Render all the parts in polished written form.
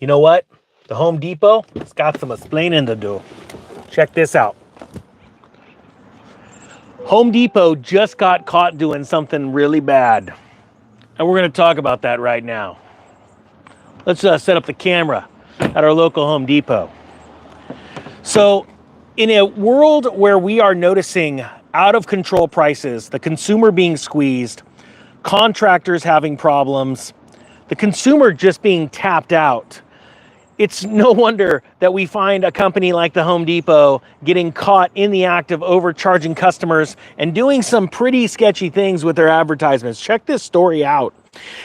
You know what? The Home Depot, it's got some explaining to do. Check this out. Home Depot just got caught doing something really bad. And we're going to talk about that right now. Let's set up the camera at our local Home Depot. So, in a world where we are noticing out of control prices, the consumer being squeezed, contractors having problems, the consumer just being tapped out, it's no wonder that we find a company like the Home Depot getting caught in the act of overcharging customers and doing some pretty sketchy things with their advertisements. Check this story out.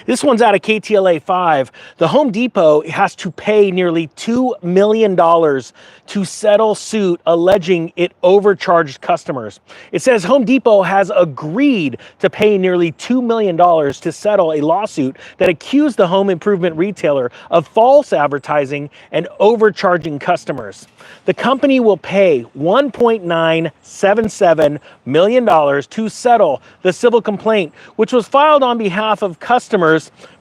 This one's out of KTLA 5. The Home Depot has to pay nearly $2 million to settle suit alleging it overcharged customers. It says Home Depot has agreed to pay nearly $2 million to settle a lawsuit that accused the home improvement retailer of false advertising and overcharging customers. The company will pay $1.977 million to settle the civil complaint, which was filed on behalf of customers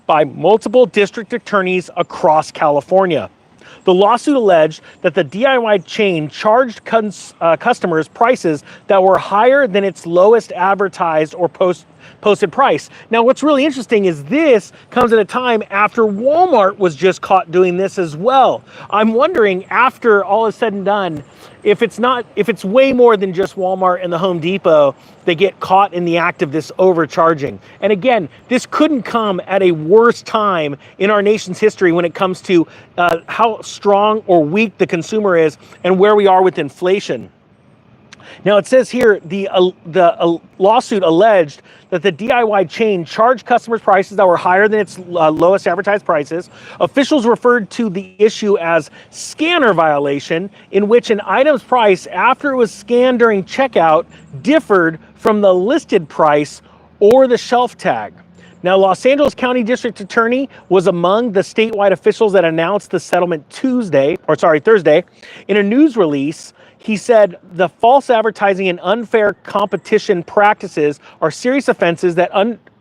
by multiple district attorneys across California. The lawsuit alleged that the DIY chain charged customers prices that were higher than its lowest advertised or posted price. Now, what's really interesting is this comes at a time after Walmart was just caught doing this as well. I'm wondering, after all is said and done, if it's way more than just Walmart and the Home Depot, they get caught in the act of this overcharging. And again, this couldn't come at a worse time in our nation's history when it comes to how strong or weak the consumer is and where we are with inflation. Now, it says here the lawsuit alleged that the DIY chain charged customers prices that were higher than its lowest advertised prices. Officials referred to the issue as scanner violation, in which an item's price after it was scanned during checkout differed from the listed price or the shelf tag. Now, Los Angeles County District Attorney was among the statewide officials that announced the settlement Thursday. In a news release, he said the false advertising and unfair competition practices are serious offenses that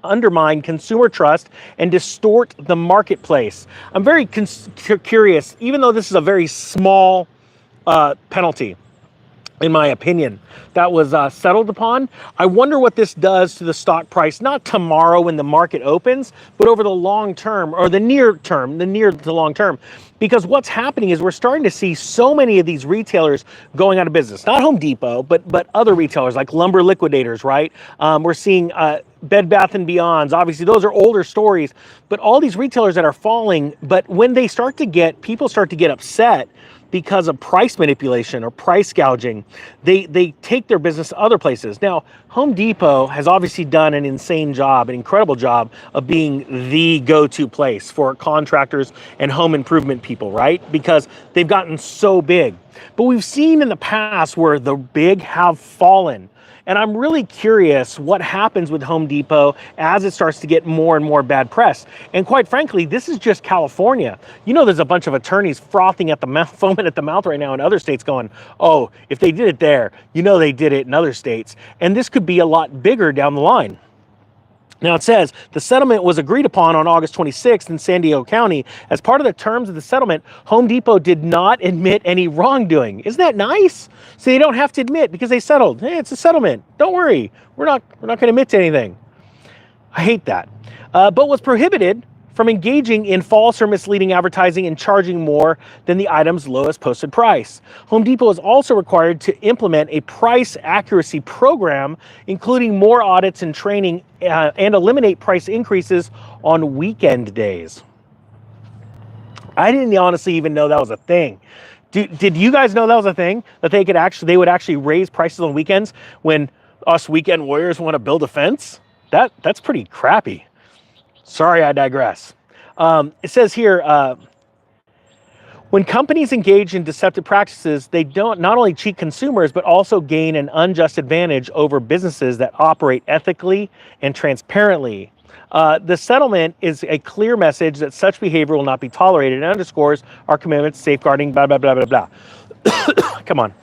undermine consumer trust and distort the marketplace. I'm very curious, even though this is a very small penalty, in my opinion, that was settled upon. I wonder what this does to the stock price, not tomorrow when the market opens, but over the long term, or the near to long term. Because what's happening is we're starting to see so many of these retailers going out of business. Not Home Depot, but other retailers like Lumber Liquidators, right? We're seeing Bed Bath & Beyonds. Obviously, those are older stories. But all these retailers that are falling, but when they people start to get upset because of price manipulation or price gouging, they take their business to other places. Now, Home Depot has obviously done an incredible job of being the go-to place for contractors and home improvement people, right? Because they've gotten so big. But we've seen in the past where the big have fallen. And I'm really curious what happens with Home Depot as it starts to get more and more bad press. And quite frankly, this is just California. You know, there's a bunch of attorneys frothing at the mouth, foaming at the mouth right now in other states going, oh, if they did it there, you know they did it in other states. And this could be a lot bigger down the line. Now, it says the settlement was agreed upon on August 26th in San Diego County. As part of the terms of the settlement, Home Depot did not admit any wrongdoing. Isn't that nice? So they don't have to admit because they settled. Hey, it's a settlement. Don't worry. We're not going to admit to anything. I hate that. But was prohibited from engaging in false or misleading advertising and charging more than the item's lowest posted price. Home Depot is also required to implement a price accuracy program, including more audits and training, and eliminate price increases on weekend days. I didn't honestly even know that was a thing. Did you guys know that was a thing? That they would actually raise prices on weekends when us weekend warriors want to build a fence? That's pretty crappy. Sorry, I digress. It says here, when companies engage in deceptive practices, they don't not only cheat consumers, but also gain an unjust advantage over businesses that operate ethically and transparently. The settlement is a clear message that such behavior will not be tolerated and underscores our commitment to safeguarding blah, blah, blah, blah, blah. Come on.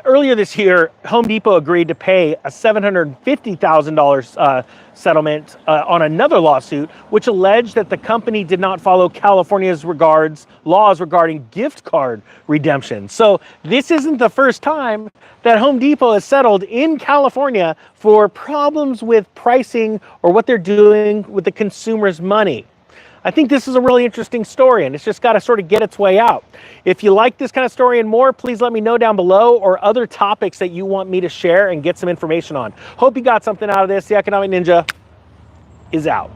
Earlier this year, Home Depot agreed to pay a $750,000 settlement on another lawsuit, which alleged that the company did not follow California's laws regarding gift card redemption. So this isn't the first time that Home Depot has settled in California for problems with pricing or what they're doing with the consumer's money. I think this is a really interesting story, and it's just got to sort of get its way out. If you like this kind of story and more, please let me know down below, or other topics that you want me to share and get some information on. Hope you got something out of this. The Economic Ninja is out.